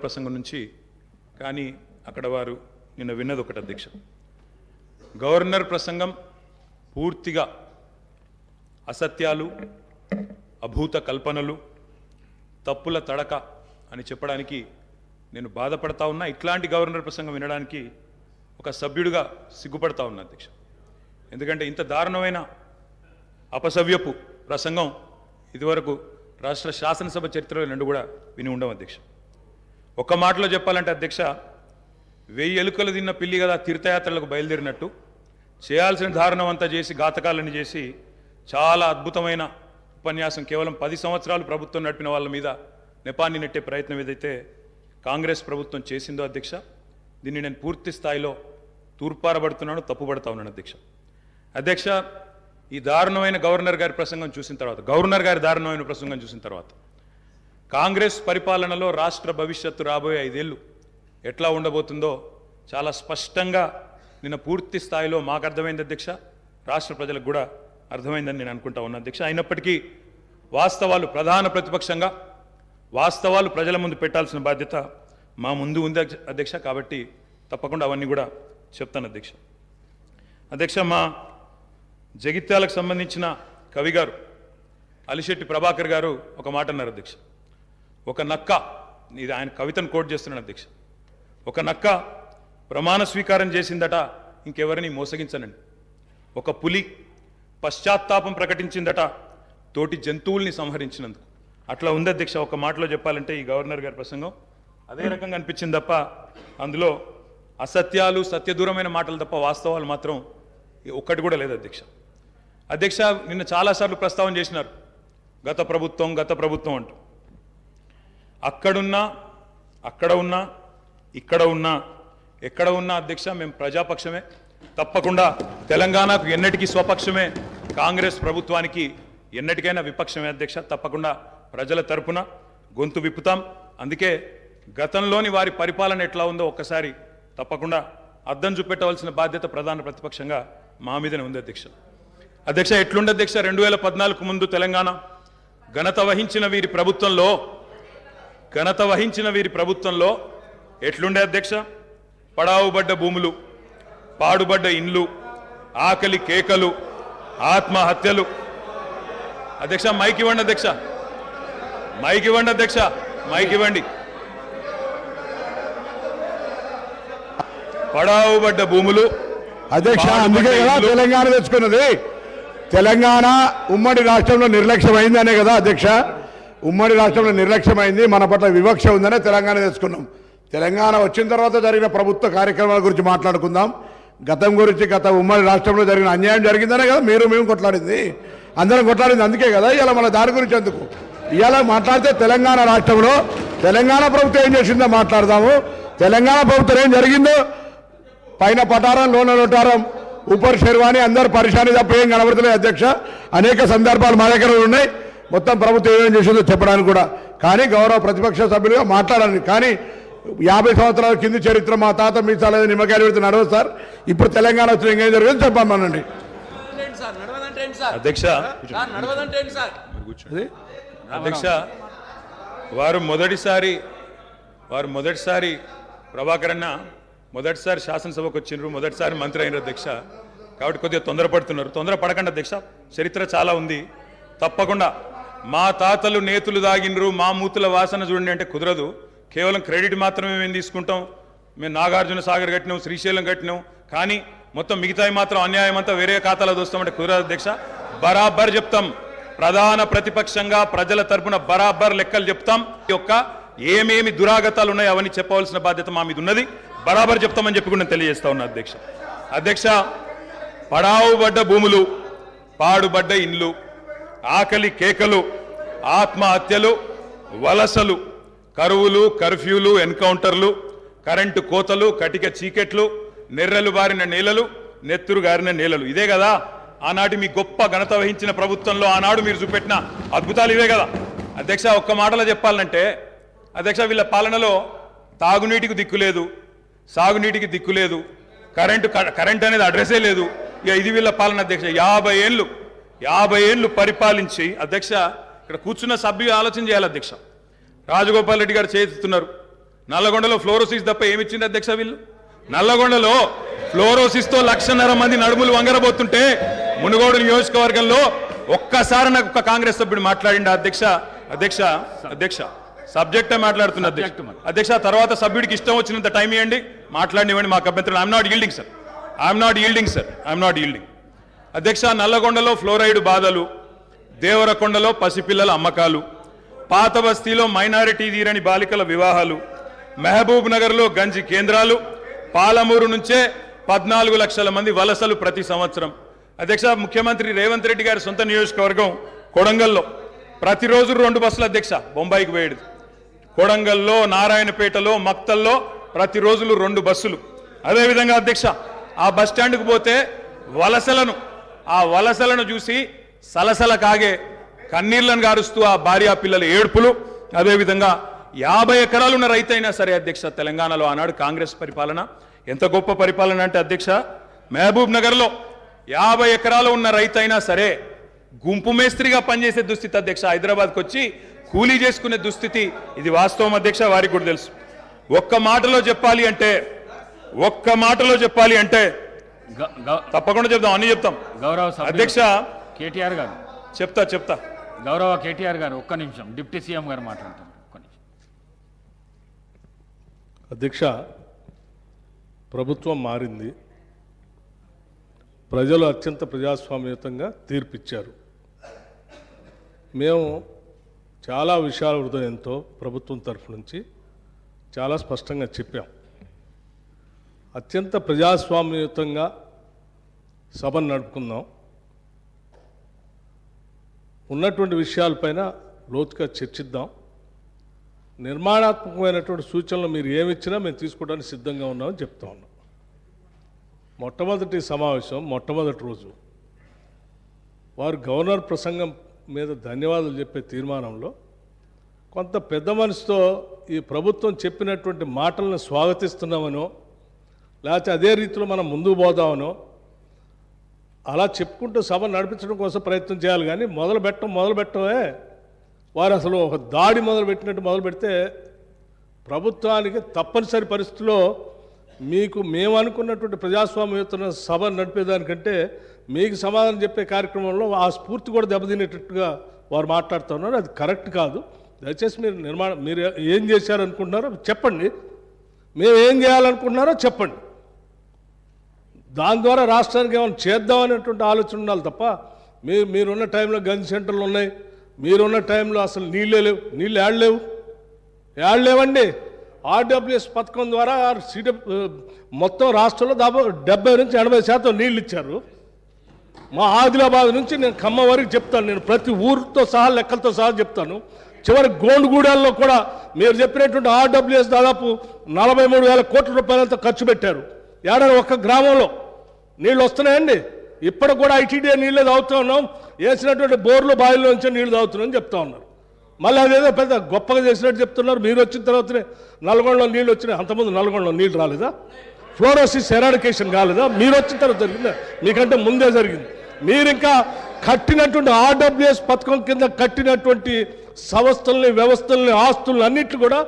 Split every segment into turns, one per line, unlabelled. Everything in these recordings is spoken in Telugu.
ప్రసంగం నుంచి కానీ అక్కడ వారు నిన్న విన్నది ఒకటి అధ్యక్ష. గవర్నర్ ప్రసంగం పూర్తిగా అసత్యాలు, అభూత కల్పనలు, తప్పుల తడక అని చెప్పడానికి నేను బాధపడతా ఉన్నా. ఇట్లాంటి గవర్నర్ ప్రసంగం వినడానికి ఒక సభ్యుడిగా సిగ్గుపడతా ఉన్నా అధ్యక్ష. ఎందుకంటే ఇంత దారుణమైన అపసవ్యపు ప్రసంగం ఇదివరకు రాష్ట్ర శాసనసభ చరిత్రలో రెండు కూడా విని ఉండవు అధ్యక్ష. ఒక మాటలో చెప్పాలంటే అధ్యక్ష, 1000 ఎలుకలు తిన్న పిల్లి కదా తీర్థయాత్రలకు బయలుదేరినట్టు చేయాల్సిన దారుణం అంతా చేసి ఘాతకాలని చేసి చాలా అద్భుతమైన ఉపన్యాసం కేవలం 10 సంవత్సరాలు ప్రభుత్వం నడిపిన వాళ్ళ మీద నెపాన్ని నెట్టే ప్రయత్నం ఏదైతే కాంగ్రెస్ ప్రభుత్వం చేసిందో అధ్యక్ష, దీన్ని నేను పూర్తి స్థాయిలో తూర్పారబడుతున్నాను, తప్పుపడతా ఉన్నాను అధ్యక్ష. అధ్యక్ష, ఈ దారుణమైన గవర్నర్ గారి ప్రసంగం చూసిన తర్వాత, గవర్నర్ గారి దారుణమైన ప్రసంగం చూసిన తర్వాత కాంగ్రెస్ పరిపాలనలో రాష్ట్ర భవిష్యత్తు రాబోయే 5 ఏళ్ళు ఎట్లా ఉండబోతుందో చాలా స్పష్టంగా నిన్న పూర్తి స్థాయిలో మాకు అర్థమైంది అధ్యక్ష, రాష్ట్ర ప్రజలకు కూడా అర్థమైందని నేను అనుకుంటా ఉన్నా అధ్యక్ష. అయినప్పటికీ వాస్తవాలు, ప్రధాన ప్రతిపక్షంగా వాస్తవాలు ప్రజల ముందు పెట్టాల్సిన బాధ్యత మా ముందు ఉంది అధ్యక్ష. కాబట్టి తప్పకుండా అవన్నీ కూడా చెప్తాను అధ్యక్ష. అధ్యక్ష, మా జగిత్యాలకు సంబంధించిన కవి గారు అలిశెట్టి ప్రభాకర్ గారు ఒక మాట అన్నారు అధ్యక్ష. ఒక నక్క, ఇది ఆయన కవితను కోట్ చేస్తున్నాను అధ్యక్ష, ఒక నక్క ప్రమాణ స్వీకారం చేసిందట ఇంకెవరిని మోసగించనండి. ఒక పులి పశ్చాత్తాపం ప్రకటించిందట తోటి జంతువుల్ని సంహరించినందుకు. అట్లా ఉంది అధ్యక్ష. ఒక మాటలో చెప్పాలంటే ఈ గవర్నర్ గారి ప్రసంగం అదే రకంగా అనిపించింది తప్ప అందులో అసత్యాలు, సత్యదూరమైన మాటలు తప్ప వాస్తవాలు మాత్రం ఒక్కటి కూడా లేదు అధ్యక్ష. అధ్యక్ష, నిన్న చాలాసార్లు ప్రస్తావన చేసినారు గత ప్రభుత్వం అంటూ. అక్కడున్నా, అక్కడ ఉన్నా, ఇక్కడ ఉన్నా, ఎక్కడ ఉన్నా అధ్యక్ష మేము ప్రజాపక్షమే. తప్పకుండా తెలంగాణకు ఎన్నటికీ స్వపక్షమే, కాంగ్రెస్ ప్రభుత్వానికి ఎన్నటికైనా విపక్షమే అధ్యక్ష. తప్పకుండా ప్రజల తరపున గొంతు విప్పుతాం. అందుకే గతంలోని వారి పరిపాలన ఎట్లా ఉందో ఒక్కసారి తప్పకుండా అద్దం చూపెట్టవలసిన బాధ్యత ప్రధాన ప్రతిపక్షంగా మా మీదనే ఉంది అధ్యక్ష. అధ్యక్ష, ఎట్లుండే అధ్యక్ష 2014 ముందు తెలంగాణ ఘనత వహించిన వీరి ప్రభుత్వంలో ఎట్లుండే అధ్యక్ష? పడావుబడ్డ భూములు, పాడుబడ్డ ఇండ్లు, ఆకలి కేకలు, ఆత్మహత్యలు. అధ్యక్ష మైక్ ఇవ్వండి అధ్యక్ష, మైక్ ఇవ్వండి అధ్యక్ష, మైక్ ఇవ్వండి. పడావుబడ్డ భూములు
అధ్యక్ష, అందుకే కదా తెలంగాణ తెచ్చుకున్నది. తెలంగాణ ఉమ్మడి రాష్ట్రంలో నిర్లక్ష్యమైందనే కదా అధ్యక్ష, ఉమ్మడి రాష్ట్రంలో నిర్లక్ష్యమైంది, మన పట్ల వివక్ష ఉందనే తెలంగాణ తెచ్చుకున్నాం. తెలంగాణ వచ్చిన తర్వాత జరిగిన ప్రభుత్వ కార్యక్రమాల గురించి మాట్లాడుకుందాం. గతం గురించి, గత ఉమ్మడి రాష్ట్రంలో జరిగిన అన్యాయం జరిగిందనే కదా మేము కొట్లాడింది, అందరం కొట్లాడింది. అందుకే కదా ఇవాళ మన దాని గురించి ఎందుకు ఇవాళ మాట్లాడితే తెలంగాణ రాష్ట్రంలో తెలంగాణ ప్రభుత్వం ఏం చేసిందో మాట్లాడదాము. తెలంగాణ ప్రభుత్వం ఏం జరిగిందో పైన పటారం, లోన లోటారం, ఊపర్ శర్వాణి, అందరు పరిశాని తప్ప ఏం కనబడతలేదు అధ్యక్ష. అనేక సందర్భాలు మా దగ్గర ఉన్నాయి, మొత్తం ప్రభుత్వం ఏమేం చేసిందో చెప్పడానికి కూడా. కానీ గౌరవ ప్రతిపక్ష సభ్యులుగా మాట్లాడాలి. కానీ 50 సంవత్సరాల కింది చరిత్ర మా తాత మీసాల నిమ్మకాయలు పెడితే నడవదు సార్. ఇప్పుడు తెలంగాణ వచ్చిన ఇంకేం జరిగింది చెప్పమనండి
అధ్యక్ష. అధ్యక్ష, వారు మొదటిసారి ప్రభాకర్ అన్న మొదటిసారి శాసనసభకు వచ్చినారు, మొదటిసారి మంత్రి అయినారు అధ్యక్ష. కాబట్టి కొద్దిగా తొందరపడుతున్నారు. తొందరపడకండి అధ్యక్ష, చరిత్ర చాలా ఉంది. తప్పకుండా మా తాతలు నేతులు దాగినరు, మా మూతుల వాసన చూడండి అంటే కుదరదు. కేవలం క్రెడిట్ మాత్రమే మేము తీసుకుంటాం. మేము నాగార్జున సాగర్ కట్టినాం, శ్రీశైలం కట్టినాం, కానీ మొత్తం మిగతాయి మాత్రం అన్యాయం అంతా వేరే ఖాతాలో దోస్తామంటే కుదరదు అధ్యక్ష. బరాబర్ చెప్తాం, ప్రధాన ప్రతిపక్షంగా ప్రజల తరపున బరాబర్ లెక్కలు చెప్తాం. యొక్క ఏమేమి దురాగతాలు ఉన్నాయో అవన్నీ చెప్పవలసిన బాధ్యత మా మీద ఉన్నది. బరాబర్ చెప్తామని చెప్పి కూడా నేను తెలియజేస్తా ఉన్నా అధ్యక్ష. అధ్యక్ష, పడావుబడ్డ భూములు, పాడుబడ్డ ఇండ్లు, ఆకలి కేకలు, ఆత్మహత్యలు, వలసలు, కరువులు, కర్ఫ్యూలు, ఎన్కౌంటర్లు, కరెంటు కోతలు, కటిక చీకట్లు, నెర్రెలు బారిన నేలలు, నెత్తురు గారిన నేలలు. ఇదే కదా ఆనాటి మీ గొప్ప ఘనత వహించిన ప్రభుత్వంలో ఆనాడు మీరు చూపెట్టిన అద్భుతాలు ఇవే కదా అధ్యక్ష. ఒక్క మాటలో చెప్పాలంటే అధ్యక్ష, వీళ్ళ పాలనలో తాగునీటికి దిక్కులేదు, సాగునీటికి దిక్కులేదు, కరెంట్ అనేది అడ్రస్సే లేదు. ఇక ఇది వీళ్ళ పాలన అధ్యక్ష. 50 ఏళ్ళు పరిపాలించి అధ్యక్ష, ఇక్కడ కూర్చున్న సభ్యులు ఆలోచన చేయాలి అధ్యక్ష. రాజగోపాల్ రెడ్డి గారు చేస్తున్నారు, నల్లగొండలో ఫ్లోరోసిస్ తప్ప ఏమిచ్చింది అధ్యక్ష వీళ్ళు? నల్లగొండలో ఫ్లోరోసిస్తో 1,00,000 మంది నడుములు వంగరబోతుంటే మునుగోడు నియోజకవర్గంలో ఒక్కసారి నాకు ఒక కాంగ్రెస్ సభ్యుడు మాట్లాడిండు అధ్యక్ష. అధ్యక్ష అధ్యక్ష సబ్జెక్టే మాట్లాడుతున్నా అధ్యక్ష. తర్వాత సభ్యుడికి ఇష్టం వచ్చినంత టైం ఇవ్వండి, మాట్లాడినివ్వండి, మాకు అభ్యంతరం. I'm not yielding sir, I'm not yielding. అధ్యక్ష, నల్లగొండలో ఫ్లోరైడ్ బాధలు, దేవరకొండలో పసిపిల్లల అమ్మకాలు, పాత బస్తీలో మైనారిటీ తీరని బాలికల వివాహాలు, మహబూబ్ నగర్లో గంజి కేంద్రాలు, పాలమూరు నుంచే 14 లక్షల మంది వలసలు ప్రతి సంవత్సరం. అధ్యక్ష, ముఖ్యమంత్రి రేవంత్ రెడ్డి గారి సొంత నియోజకవర్గం కొడంగల్లో ప్రతిరోజు 2 బస్సులు అధ్యక్ష బొంబాయికి పోయేది. కొడంగల్లో, నారాయణపేటలో, మక్తల్లో ప్రతిరోజులు 2 బస్సులు. అదేవిధంగా అధ్యక్ష, ఆ బస్ స్టాండ్కు పోతే ఆ వలసలను చూసి సలసల కాగే కన్నీళ్లను గారుస్తూ ఆ భార్యా పిల్లల ఏడుపులు. అదేవిధంగా 50 ఎకరాలు ఉన్న రైతైనా సరే అధ్యక్ష, తెలంగాణలో ఆనాడు కాంగ్రెస్ పరిపాలన ఎంత గొప్ప పరిపాలన అంటే అధ్యక్ష, మహబూబ్ నగర్లో 50 ఎకరాలు ఉన్న రైతైనా సరే గుంపు మేస్త్రిగా పనిచేసే దుస్థితి అధ్యక్ష. హైదరాబాద్కి వచ్చి కూలీ చేసుకునే దుస్థితి. ఇది వాస్తవం అధ్యక్ష, వారికి కూడా తెలుసు. ఒక్క మాటలో చెప్పాలి అంటే తప్పకుండా చెప్తాం, అన్ని చెప్తాం.
గౌరవ
అధ్యక్ష
కేటీఆర్ గారు
చెప్తా.
గౌరవ కేటీఆర్ గారు ఒక్క నిమిషం, డిప్యూటీ సీఎం గారు మాట్లాడతారు. ఒక్క నిమిషం.
అధ్యక్ష, ప్రభుత్వం మారింది, ప్రజలు అత్యంత ప్రజాస్వామ్యయుతంగా తీర్పిచ్చారు. మేము చాలా విషయాల హృదయంతో ప్రభుత్వం తరఫు నుంచి చాలా స్పష్టంగా చెప్పాం. అత్యంత ప్రజాస్వామ్యయుతంగా సభను నడుపుకుందాం, ఉన్నటువంటి విషయాలపైన లోతుగా చర్చిద్దాం, నిర్మాణాత్మకమైనటువంటి సూచనలు మీరు ఏమిచ్చినా మేము తీసుకోవడానికి సిద్ధంగా ఉన్నామని చెప్తా ఉన్నాం. మొట్టమొదటి సమావేశం, మొట్టమొదటి రోజు వారు గవర్నర్ ప్రసంగం మీద ధన్యవాదాలు చెప్పే తీర్మానంలో కొంత పెద్ద మనసుతో ఈ ప్రభుత్వం చెప్పినటువంటి మాటలను స్వాగతిస్తున్నామనో, లేకపోతే అదే రీతిలో మనం ముందుకు పోదామనో అలా చెప్పుకుంటూ సభ నడిపించడం కోసం ప్రయత్నం చేయాలి. కానీ మొదలుపెట్టమే వారు అసలు ఒక దాడి మొదలుపెట్టినట్టు మొదలు పెడితే ప్రభుత్వానికి తప్పనిసరి పరిస్థితిలో మీకు మేము అనుకున్నటువంటి ప్రజాస్వామ్యయుత సభ నడిపేదానికంటే మీకు సమాధానం చెప్పే కార్యక్రమంలో ఆ స్ఫూర్తి కూడా దెబ్బతినేటట్టుగా వారు మాట్లాడుతున్నారు. అది కరెక్ట్ కాదు. దయచేసి మీరు ఏం చేశారనుకుంటున్నారో చెప్పండి, మేము ఏం చేయాలనుకుంటున్నారో చెప్పండి. దాని ద్వారా రాష్ట్రానికి ఏమైనా చేద్దామనేటువంటి ఆలోచన ఉండాలి తప్ప మీరున్న టైంలో గన్ సెంటర్లు ఉన్నాయి, మీరున్న టైంలో అసలు నీళ్ళే లేవు. నీళ్ళు ఏడలేవండి. ఆర్డబ్ల్యూఎస్ పథకం ద్వారా మొత్తం రాష్ట్రంలో దాదాపు 70 నుంచి 80% నీళ్ళు ఇచ్చారు. మా ఆదిలాబాద్ నుంచి నేను ఖమ్మం వరకు చెప్తాను, నేను ప్రతి ఊరితో సహా లెక్కలతో సహా చెప్తాను. చివరి గోండుగూడల్లో కూడా మీరు చెప్పినటువంటి ఆర్డబ్ల్యూఎస్ దాదాపు 43,000 కోట్ల రూపాయలతో ఖర్చు పెట్టారు. ఏడాది ఒక్క గ్రామంలో నీళ్ళు వస్తున్నాయండి. ఇప్పటికి కూడా ఐటీడీ నీళ్ళే తాగుతూ ఉన్నాం, వేసినటువంటి బోర్లు బావిలో నుంచి నీళ్లు తాగుతున్నామని చెప్తా ఉన్నారు. మళ్ళీ అదేదో పెద్ద గొప్పగా చేసినట్టు చెప్తున్నారు. మీరు వచ్చిన తర్వాతనే నల్గొండలో నీళ్ళు వచ్చినాయి, అంతకుముందు నల్గొండలో నీళ్ళు రాలేదా? ఫ్లోరోసిస్ ఎరాడికేషన్ కాలేదా? మీరు వచ్చిన తర్వాత జరిగిందా? మీకంటే ముందే జరిగింది. మీరు ఇంకా కట్టినటువంటి ఆర్డబ్ల్యూఎస్ పథకం కింద కట్టినటువంటి సంస్థల్ని, వ్యవస్థల్ని, ఆస్తుల్ని అన్నిట్లు కూడా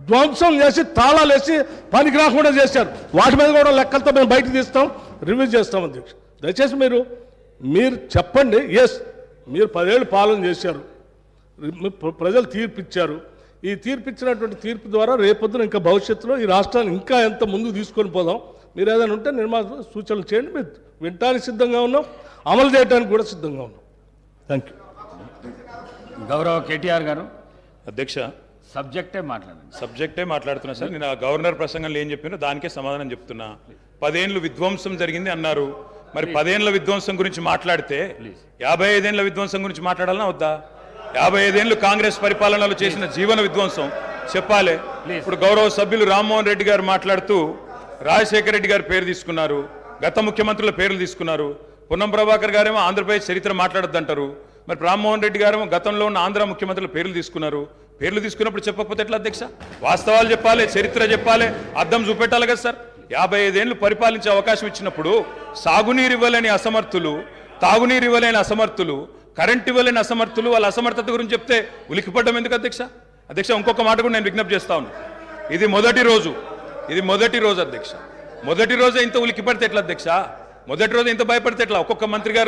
ధ్వంసం చేసి తాళాలు వేసి పనికి రాకుండా చేశారు. వాటి మీద కూడా లెక్కలతో మేము బయటకు తీస్తాం, రివ్యూ చేస్తాం. అధ్యక్ష, దయచేసి మీరు చెప్పండి. మీరు 10 ఏళ్ళు పాలన చేశారు, ప్రజలు తీర్పిచ్చారు. ఈ తీర్పిచ్చినటువంటి తీర్పు ద్వారా రేపొద్దున ఇంకా భవిష్యత్తులో ఈ రాష్ట్రాన్ని ఇంకా ఎంత ముందుకు తీసుకొని పోదాం. మీరు ఏదైనా ఉంటే సూచనలు చేయండి, మీరు వినడానికి సిద్ధంగా ఉన్నాం, అమలు చేయడానికి కూడా సిద్ధంగా ఉన్నాం. Thank you.
గౌరవ కేటీఆర్ గారు
అధ్యక్ష,
సబ్జెక్టే
మాట్లాడుతున్నా సార్. నేను ఆ గవర్నర్ ప్రసంగంలో ఏం చెప్పినో దానికే సమాధానం చెప్తున్నా. 10 ఏళ్ళు విధ్వంసం జరిగింది అన్నారు. మరి 10 ఏళ్ళ విధ్వంసం గురించి మాట్లాడితే 55 ఏళ్ళ విధ్వంసం గురించి మాట్లాడాలన్నా వద్దా? 55 ఏళ్ళు కాంగ్రెస్ పరిపాలనలో చేసిన జీవన విధ్వంసం చెప్పాలి. ఇప్పుడు గౌరవ సభ్యులు రామ్మోహన్ రెడ్డి గారు మాట్లాడుతూ రాజశేఖర రెడ్డి గారి పేరు తీసుకున్నారు, గత ముఖ్యమంత్రుల పేర్లు తీసుకున్నారు. పొన్నం ప్రభాకర్ గారేమో ఆంధ్రప్రదేశ్ చరిత్ర మాట్లాడొద్దంటారు. మరి రామ్మోహన్ రెడ్డి గారేమో గతంలో ఉన్న ఆంధ్ర ముఖ్యమంత్రుల పేర్లు తీసుకున్నారు. పేర్లు తీసుకున్నప్పుడు చెప్పకపోతే ఎట్లా అధ్యక్ష? వాస్తవాలు చెప్పాలి, చరిత్ర చెప్పాలి, అర్థం చూపెట్టాలి కదా సార్. 55 ఏళ్ళు పరిపాలించే అవకాశం ఇచ్చినప్పుడు సాగునీరు ఇవ్వలేని అసమర్థులు, తాగునీరు ఇవ్వలేని అసమర్థులు, కరెంట్ ఇవ్వలేని అసమర్థులు, వాళ్ళ అసమర్థత గురించి చెప్తే ఉలికిపడ్డం ఎందుకు అధ్యక్ష? ఇంకొక మాట కూడా నేను విజ్ఞప్తి చేస్తా ఉన్నాను. ఇది మొదటి రోజు అధ్యక్ష. మొదటి రోజే ఇంత ఉలిక్కి పడితే ఎట్లా అధ్యక్ష? మొదటి రోజు ఇంత భయపడితే ఎట్లా? ఒక్కొక్క మంత్రి గారు